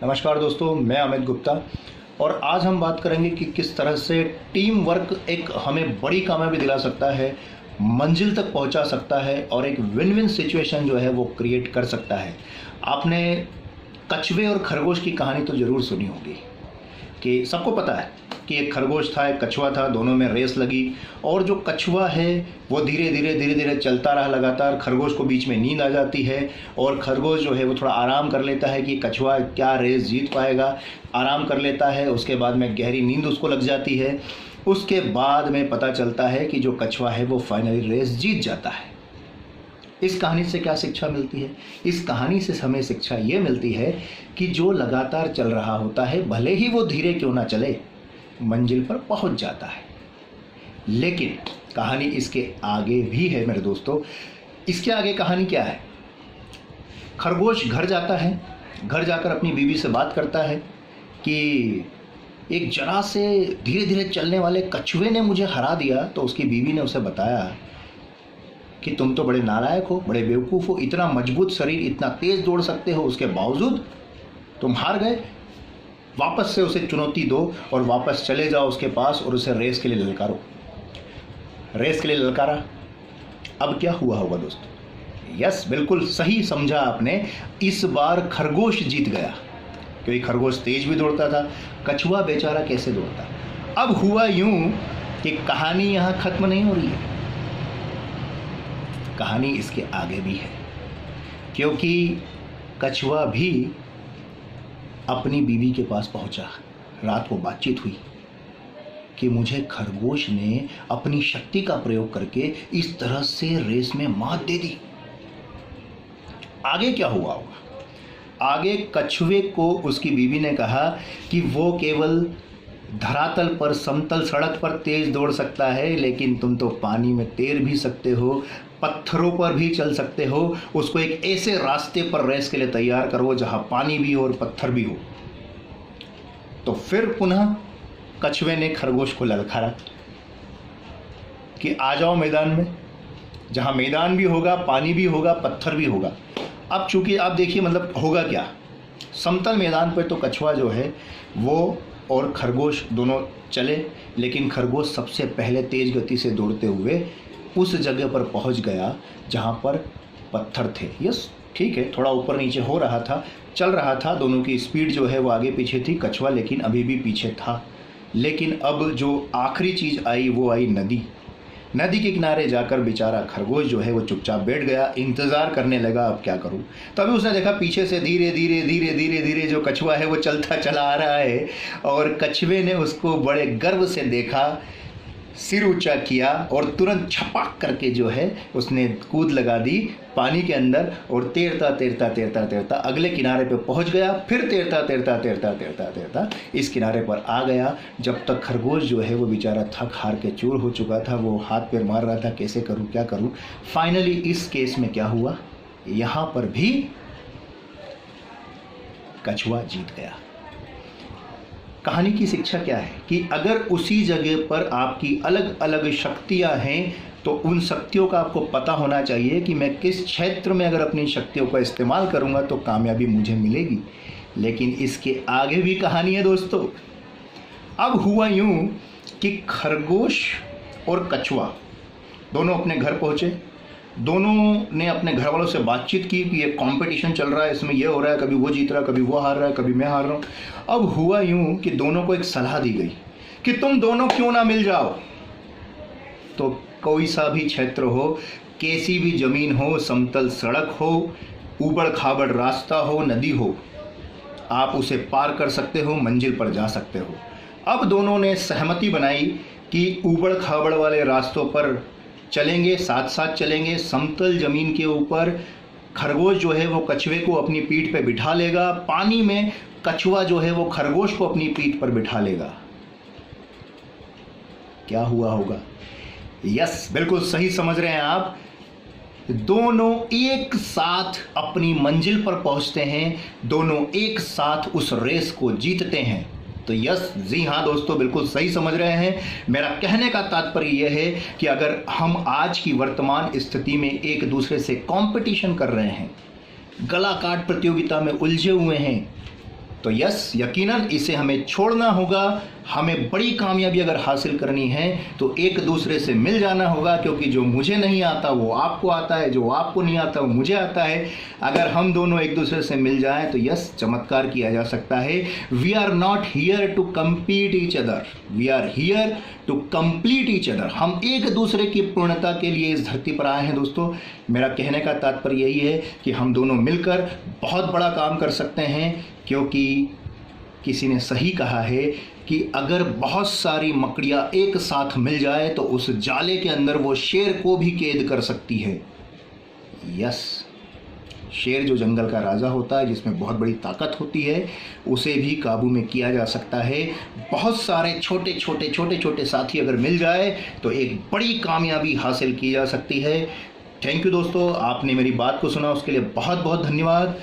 नमस्कार दोस्तों, मैं अमित गुप्ता और आज हम बात करेंगे कि किस तरह से टीम वर्क एक हमें बड़ी कामयाबी दिला सकता है, मंजिल तक पहुंचा सकता है और एक विन विन सिचुएशन जो है वो क्रिएट कर सकता है। आपने कछुए और खरगोश की कहानी तो ज़रूर सुनी होगी कि सबको पता है कि एक खरगोश था, एक कछुआ था, दोनों में रेस लगी और जो कछुआ है वो धीरे धीरे चलता रहा लगातार। खरगोश को बीच में नींद आ जाती है और खरगोश जो है वो थोड़ा आराम कर लेता है कि कछुआ क्या रेस जीत पाएगा। आराम कर लेता है, उसके बाद में गहरी नींद उसको लग जाती है। उसके बाद में पता चलता है कि जो कछुआ है वो फाइनली रेस जीत जाता है। इस कहानी से क्या शिक्षा मिलती है? इस कहानी से हमें शिक्षा ये मिलती है कि जो लगातार चल रहा होता है, भले ही वो धीरे क्यों ना चले, मंजिल पर पहुंच जाता है। लेकिन कहानी इसके आगे भी है मेरे दोस्तों। इसके आगे कहानी क्या है? खरगोश घर जाता है, घर जाकर अपनी बीवी से बात करता है कि एक जरा से धीरे धीरे चलने वाले कछुए ने मुझे हरा दिया। तो उसकी बीवी ने उसे बताया कि तुम तो बड़े नालायक हो, बड़े बेवकूफ़ हो, इतना मजबूत शरीर, इतना तेज़ दौड़ सकते हो, उसके बावजूद तुम हार गए। वापस से उसे चुनौती दो और वापस चले जाओ उसके पास और उसे रेस के लिए ललकारो। रेस के लिए ललकारा। अब क्या हुआ होगा दोस्तों? यस, बिल्कुल सही समझा आपने। इस बार खरगोश जीत गया क्योंकि खरगोश तेज भी दौड़ता था, कछुआ बेचारा कैसे दौड़ता। अब हुआ यूं कि कहानी यहाँ खत्म नहीं हो रही है, कहानी इसके आगे भी है, क्योंकि कछुआ भी अपनी बीवी के पास पहुंचा। रात को बातचीत हुई कि मुझे खरगोश ने अपनी शक्ति का प्रयोग करके इस तरह से रेस में मात दे दी। आगे क्या हुआ होगा? आगे कछुए को उसकी बीवी ने कहा कि वो केवल धरातल पर, समतल सड़क पर तेज दौड़ सकता है, लेकिन तुम तो पानी में तैर भी सकते हो, पत्थरों पर भी चल सकते हो। उसको एक ऐसे रास्ते पर रेस के लिए तैयार करो जहां पानी भी हो और पत्थर भी हो। तो फिर पुनः कछुए ने खरगोश को ललकारा कि आ जाओ मैदान में, जहां मैदान भी होगा, पानी भी होगा, पत्थर भी होगा। अब चूंकि आप देखिए मतलब होगा क्या, समतल मैदान पर तो कछुआ जो है वो और खरगोश दोनों चले, लेकिन खरगोश सबसे पहले तेज गति से दौड़ते हुए उस जगह पर पहुंच गया जहां पर पत्थर थे। यस, ठीक है, थोड़ा ऊपर नीचे हो रहा था, चल रहा था, दोनों की स्पीड जो है वो आगे पीछे थी। कछुआ लेकिन अभी भी पीछे था। लेकिन अब जो आखिरी चीज़ आई वो आई नदी। नदी के किनारे जाकर बेचारा खरगोश जो है वो चुपचाप बैठ गया, इंतज़ार करने लगा अब क्या करूं। तभी उसने देखा पीछे से धीरे धीरे जो कछुआ है वो चलता चला आ रहा है और कछुए ने उसको बड़े गर्व से देखा, सिर ऊंचा किया और तुरंत छपाक करके जो है उसने कूद लगा दी पानी के अंदर और तैरता अगले किनारे पे पहुंच गया। फिर तैरता इस किनारे पर आ गया। जब तक खरगोश जो है वो बेचारा थक हार के चूर हो चुका था, वो हाथ पैर मार रहा था, कैसे करूं क्या करूं। फाइनली इस केस में क्या हुआ, यहां पर भी कछुआ जीत गया। कहानी की शिक्षा क्या है कि अगर उसी जगह पर आपकी अलग अलग शक्तियां हैं तो उन शक्तियों का आपको पता होना चाहिए कि मैं किस क्षेत्र में अगर अपनी शक्तियों का इस्तेमाल करूंगा तो कामयाबी मुझे मिलेगी। लेकिन इसके आगे भी कहानी है दोस्तों। अब हुआ यूं कि खरगोश और कछुआ दोनों अपने घर पहुंचे। दोनों ने अपने घर वालों से बातचीत की कि ये कंपटीशन चल रहा है, इसमें ये हो रहा है, कभी वो जीत रहा है, कभी वो हार रहा है, कभी मैं हार रहा हूँ। अब हुआ यूं कि दोनों को एक सलाह दी गई कि तुम दोनों क्यों ना मिल जाओ। तो कोई सा भी क्षेत्र हो, कैसी भी ज़मीन हो, समतल सड़क हो, ऊबड़ खाबड़ रास्ता हो, नदी हो, आप उसे पार कर सकते हो, मंजिल पर जा सकते हो। अब दोनों ने सहमति बनाई कि ऊबड़ खाबड़ वाले रास्तों पर चलेंगे, साथ साथ चलेंगे। समतल ज़मीन के ऊपर खरगोश जो है वो कछुए को अपनी पीठ पे बिठा लेगा, पानी में कछुआ जो है वो खरगोश को अपनी पीठ पर बिठा लेगा। क्या हुआ होगा? यस, बिल्कुल सही समझ रहे हैं आप। दोनों एक साथ अपनी मंजिल पर पहुंचते हैं, दोनों एक साथ उस रेस को जीतते हैं। तो यस, जी हाँ दोस्तों, बिल्कुल सही समझ रहे हैं। मेरा कहने का तात्पर्य यह है कि अगर हम आज की वर्तमान स्थिति में एक दूसरे से कंपटीशन कर रहे हैं, गला काट प्रतियोगिता में उलझे हुए हैं, तो यस, यकीनन इसे हमें छोड़ना होगा। हमें बड़ी कामयाबी अगर हासिल करनी है तो एक दूसरे से मिल जाना होगा, क्योंकि जो मुझे नहीं आता वो आपको आता है, जो आपको नहीं आता वो मुझे आता है। अगर हम दोनों एक दूसरे से मिल जाएं तो यस, चमत्कार किया जा सकता है। We are not here to compete each other, we are here to complete each other. हम एक दूसरे की पूर्णता के लिए इस धरती पर आए हैं दोस्तों। मेरा कहने का तात्पर्य यही है कि हम दोनों मिलकर बहुत बड़ा काम कर सकते हैं, क्योंकि किसी ने सही कहा है कि अगर बहुत सारी मकड़ियाँ एक साथ मिल जाए तो उस जाले के अंदर वो शेर को भी कैद कर सकती है। यस, शेर जो जंगल का राजा होता है, जिसमें बहुत बड़ी ताकत होती है, उसे भी काबू में किया जा सकता है। बहुत सारे छोटे छोटे साथी अगर मिल जाए तो एक बड़ी कामयाबी हासिल की जा सकती है। थैंक यू दोस्तों, आपने मेरी बात को सुना उसके लिए बहुत बहुत धन्यवाद।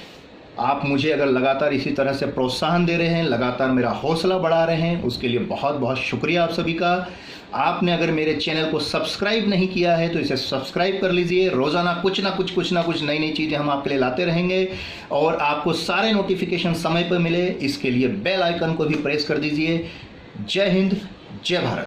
आप मुझे अगर लगातार इसी तरह से प्रोत्साहन दे रहे हैं, लगातार मेरा हौसला बढ़ा रहे हैं, उसके लिए बहुत बहुत शुक्रिया आप सभी का। आपने अगर मेरे चैनल को सब्सक्राइब नहीं किया है तो इसे सब्सक्राइब कर लीजिए। रोज़ाना कुछ ना कुछ नई नई चीज़ें हम आपके लिए लाते रहेंगे और आपको सारे नोटिफिकेशन समय पर मिले, इसके लिए बेल आइकन को भी प्रेस कर दीजिए। जय हिंद, जय भारत।